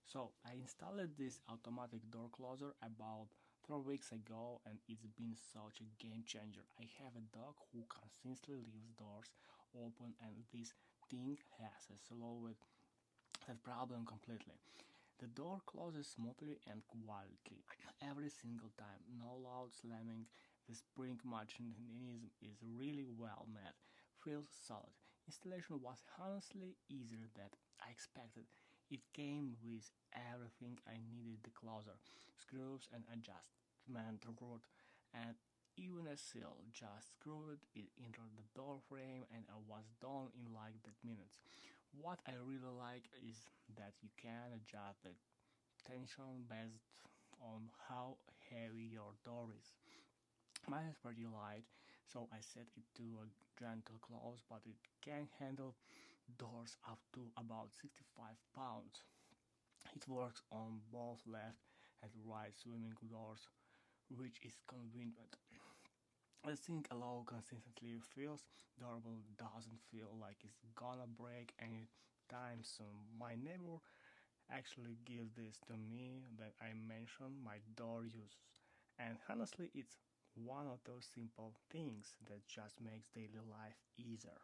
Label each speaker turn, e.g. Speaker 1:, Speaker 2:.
Speaker 1: So I installed this automatic door closer about 3 weeks ago, and it's been such a game changer. I have a dog who consistently leaves doors open, and this thing has solved that problem completely. The door closes smoothly and quietly every single time, no loud slamming. The spring mechanism is really well made, feels solid. Installation was honestly easier than I expected. It came with everything I needed: the closer, screws and adjustment rod, and even a seal. Just screwed it into the door frame and I was done in like that minutes. What I really like is that you can adjust the tension based on how heavy your door is. Mine is pretty light, so I set it to a gentle close, but it can handle doors up to about 65 pounds. It works on both left and right swimming doors, which is convenient. The thing alone consistently feels durable, doesn't feel like it's gonna break anytime soon. My neighbor actually gives this to me that I mentioned my door uses, and honestly, it's one of those simple things that just makes daily life easier.